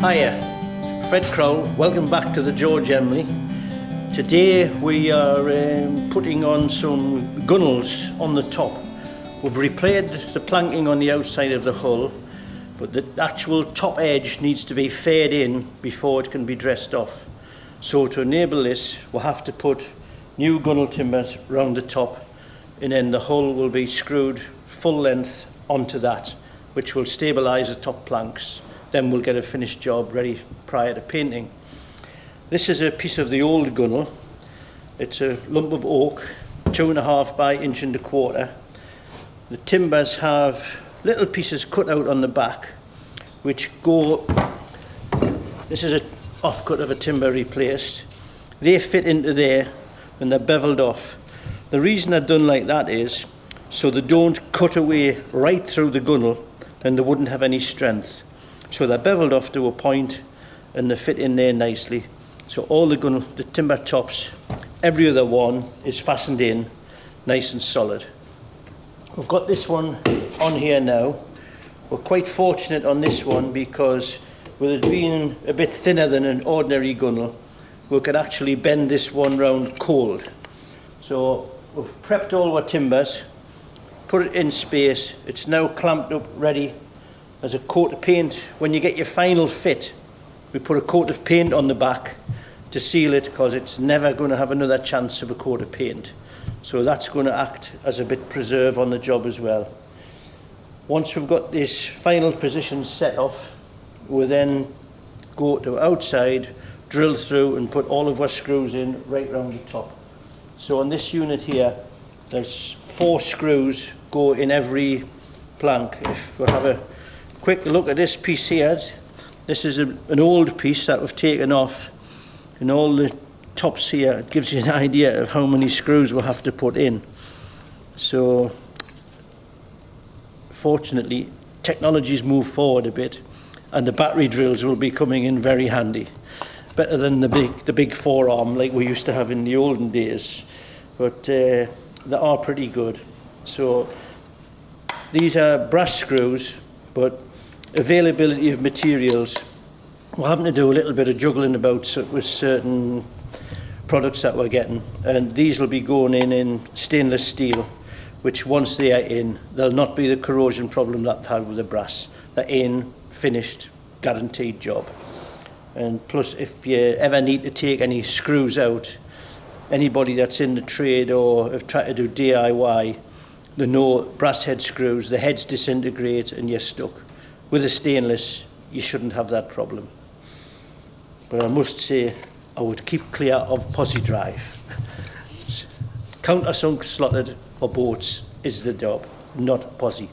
Hiya, Fred Crowell, welcome back to the George Elmy. Today we are putting on some gunwales on the top. We've repaired the planking on the outside of the hull, but the actual top edge needs to be faired in before it can be dressed off. So to enable this, we'll have to put new gunwale timbers round the top, and then the hull will be screwed full length onto that, which will stabilise the top planks. Then we'll get a finished job ready prior to painting. This is a piece of the old gunwale. It's a lump of oak, 2.5 by 1.25 inches. The timbers have little pieces cut out on the back, which go, this is an offcut of a timber replaced. They fit into there and they're beveled off. The reason they're done like that is so they don't cut away right through the gunwale, then they wouldn't have any strength. So they're beveled off to a point and they fit in there nicely. So all the timber tops, every other one is fastened in nice and solid. We've got this one on here now. We're quite fortunate on this one because with it being a bit thinner than an ordinary gunwale, we could actually bend this one round cold. So we've prepped all our timbers, put it in space. It's now clamped up ready. As a coat of paint, when you get your final fit, we put a coat of paint on the back to seal it, because it's never going to have another chance of a coat of paint. So that's going to act as a bit preserve on the job as well. Once we've got this final position set off, we'll then go to outside, drill through and put all of our screws in right round the top. So on this unit here, there's 4 screws go in every plank. If we have a quick look at this piece here, this is an old piece that we've taken off, and all the tops here, it gives you an idea of how many screws we'll have to put in. So fortunately technology's moved forward a bit and the battery drills will be coming in very handy, better than the big forearm like we used to have in the olden days, but they are pretty good. So these are brass screws, but availability of materials, we're having to do a little bit of juggling about with certain products that we're getting, and these will be going in stainless steel, which once they are in, there'll not be the corrosion problem that I've had with the brass. They're in, finished, guaranteed job. And plus, if you ever need to take any screws out, anybody that's in the trade or have tried to do DIY, they know brass head screws, the heads disintegrate and you're stuck. With a stainless, you shouldn't have that problem. But I must say, I would keep clear of posi drive. Countersunk slotted for boats is the job, not posi.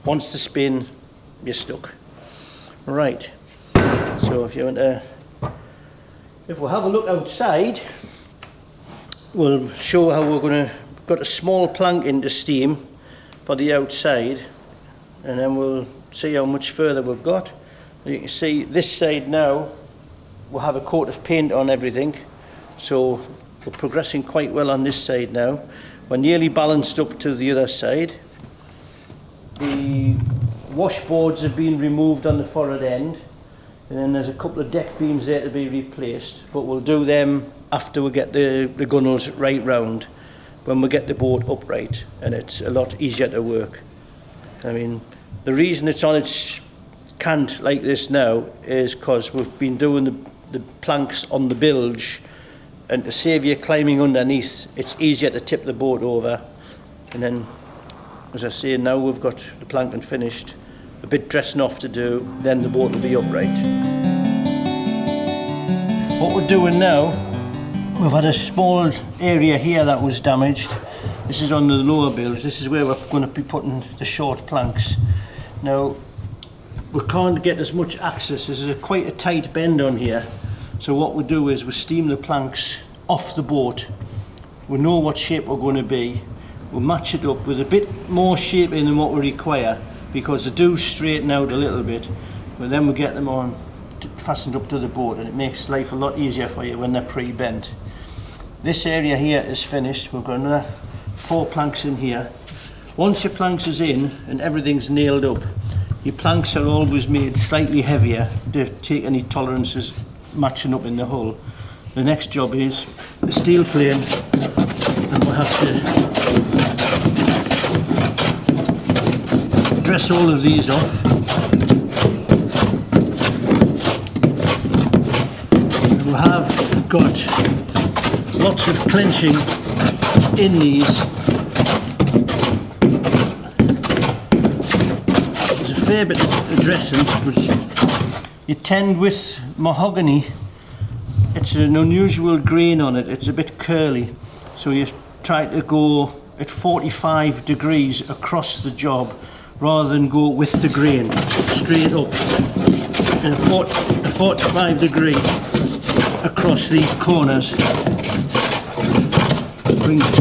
Once the spin, you're stuck. Right, so if we have a look outside, we'll show how we're got a small plank into steam for the outside, and then we'll see how much further we've got. You can see this side now, we'll have a coat of paint on everything, so we're progressing quite well on this side now. We're nearly balanced up to the other side. The washboards have been removed on the forward end, and then there's a couple of deck beams there to be replaced, but we'll do them after we get the gunwales right round, when we get the boat upright, and it's a lot easier to work. I mean, the reason it's on its cant like this now is because we've been doing the planks on the bilge, and to save you climbing underneath, it's easier to tip the boat over. And then, as I say, now we've got the planking finished, a bit dressing off to do, then the boat will be upright. What we're doing now, we've had a small area here that was damaged. This is on the lower bilge. This is where we're going to be putting the short planks. Now, we can't get as much access. There's quite a tight bend on here. So what we do is we steam the planks off the boat. We know what shape we're going to be. We'll match it up with a bit more shaping than what we require, because they do straighten out a little bit. But then we get them on fastened up to the boat, and it makes life a lot easier for you when they're pre-bent. This area here is finished. We've got another 4 planks in here. Once your planks is in and everything's nailed up, Your planks are always made slightly heavier to take any tolerances matching up in the hull. The next job is the steel plane, and we'll have to dress all of these off. And we have got lots of clenching in these. There's a fair bit of dressing, but you tend with mahogany, it's an unusual grain on it, it's a bit curly, so you try to go at 45 degrees across the job rather than go with the grain straight up, and a 45 degree across these corners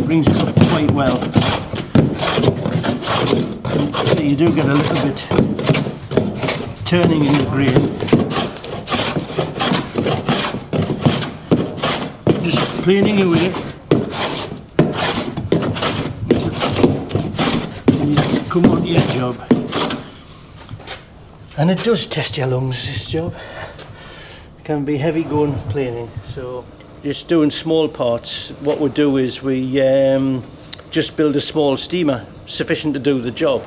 brings it up quite well. So you do get a little bit turning in the grain. Just planing away, and you come on to your job. And it does test your lungs, this job. It can be heavy going planing. So just doing small parts, what we do is we just build a small steamer sufficient to do the job.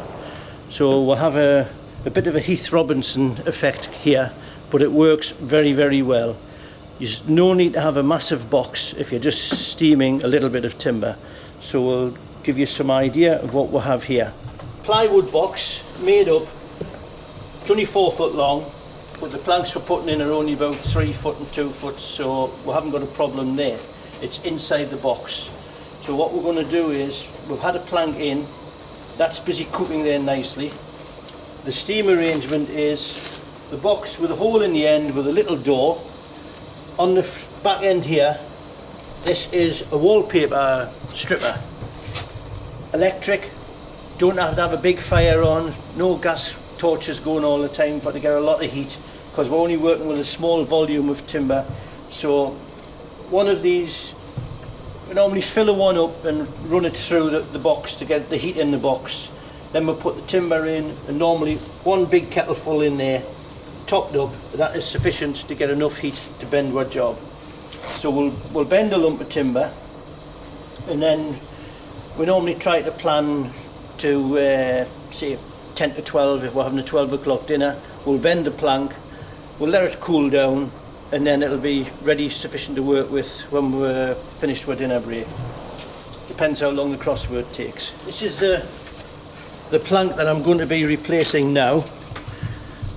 So we'll have a bit of a Heath Robinson effect here, but it works very, very well. There's no need to have a massive box if you're just steaming a little bit of timber. So we'll give you some idea of what we'll have here. Plywood box made up, it's only 4 foot long, but the planks we're putting in are only about 3 foot and 2 foot, so we haven't got a problem there. It's inside the box. So what we're going to do is, we've had a plank in, that's busy cooking there nicely. The steam arrangement is the box with a hole in the end with a little door. On the back end here, this is a wallpaper stripper. Electric, don't have to have a big fire on, no gas torches going all the time, but to get a lot of heat, because we're only working with a small volume of timber. So one of these, we normally fill one up and run it through the box to get the heat in the box. Then we'll put the timber in, and normally one big kettle full in there, topped up. That is sufficient to get enough heat to bend our job. So we'll bend a lump of timber, and then we normally try to plan to say 10 to 12 if we're having a 12 o'clock dinner. We'll bend the plank, we'll let it cool down, and then it'll be ready sufficient to work with when we're finished with dinner break. Depends how long the crossword takes. This is the plank that I'm going to be replacing now.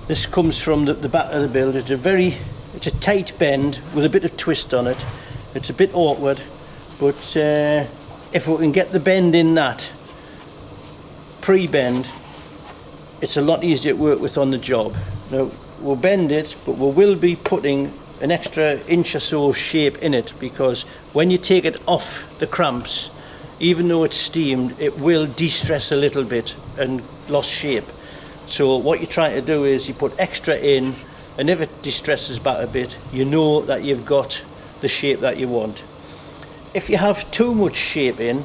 This comes from the back of the build. It's a tight bend with a bit of twist on it. It's a bit awkward, but if we can get the bend in that pre-bend, it's a lot easier to work with on the job. Now we'll bend it, but we will be putting an extra inch or so of shape in it, because when you take it off the cramps, even though it's steamed, it will de-stress a little bit and lost shape. So what you're trying to do is you put extra in, and if it de-stresses back a bit, you know that you've got the shape that you want. If you have too much shape in,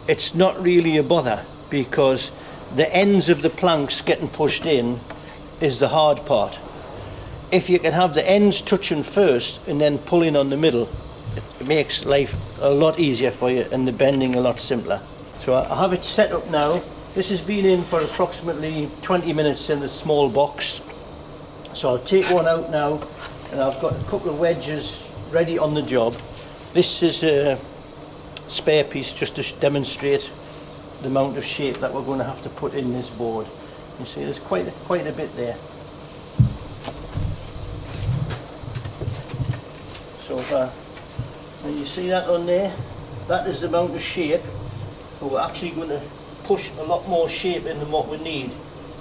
it's not really a bother, because the ends of the planks getting pushed in is the hard part. If you can have the ends touching first and then pulling on the middle, it makes life a lot easier for you and the bending a lot simpler. So I have it set up now. This has been in for approximately 20 minutes in the small box. So I'll take one out now, and I've got a couple of wedges ready on the job. This is a spare piece just to demonstrate the amount of shape that we're going to have to put in this board. You see there's quite a bit there. So and you see that on there, that is the amount of shape, but we're actually going to push a lot more shape in than what we need.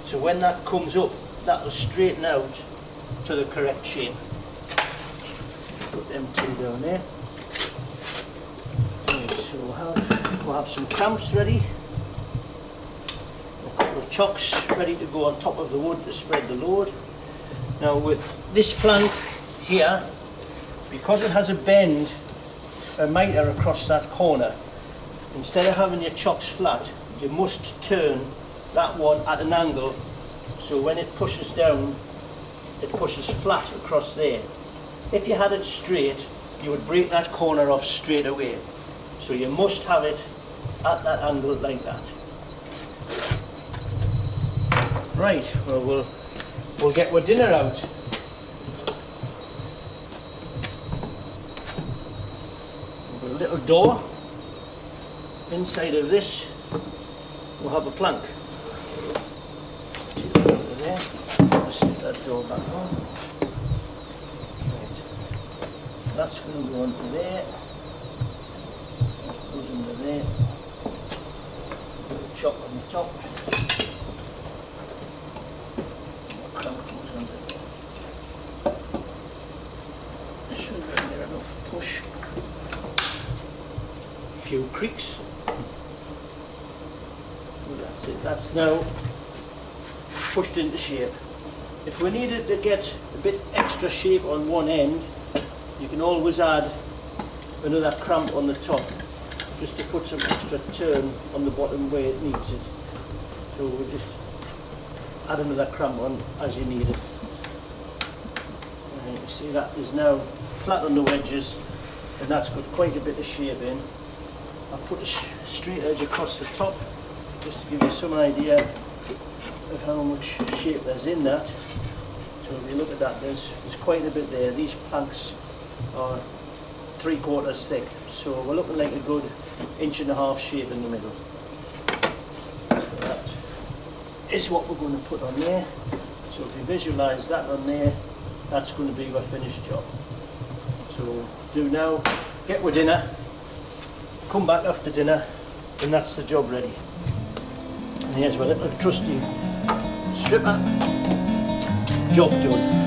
So when that comes up, that will straighten out to the correct shape. Put them two down there. Okay, so we'll have some clamps ready, a couple of chocks ready to go on top of the wood to spread the load. Now with this plank here, because it has a bend, a mitre across that corner, instead of having your chocks flat, you must turn that one at an angle So when it pushes down, it pushes flat across there. If you had it straight, you would break that corner off straight away. So you must have it at that angle like that. Right, well, we'll get our dinner out. We've got a little door. Inside of this, we'll have a plank. Take that over there. Stick that door back on. Right. That's going to go onto there. That goes under there. Little chop on the top. Crank goes under there. Should be there enough push. A few creaks. Well, that's it. That's now pushed into shape. If we needed to get a bit extra shape on one end, you can always add another cramp on the top, just to put some extra turn on the bottom where it needs it. So we'll just add another cramp on as you need it. Right, you see that is now flat on the wedges, and that's got quite a bit of shape in. I've put a straight edge across the top, just to give you some idea of how much shape there's in that. So if you look at that, there's quite a bit there. These planks are 3/4 thick, so we're looking like a good 1.5 inch shape in the middle. So that is what we're going to put on there. So if you visualise that on there, that's going to be our finished job. So do now, get with dinner, come back after dinner, and that's the job ready. And here's my little trusty stripper. Job done.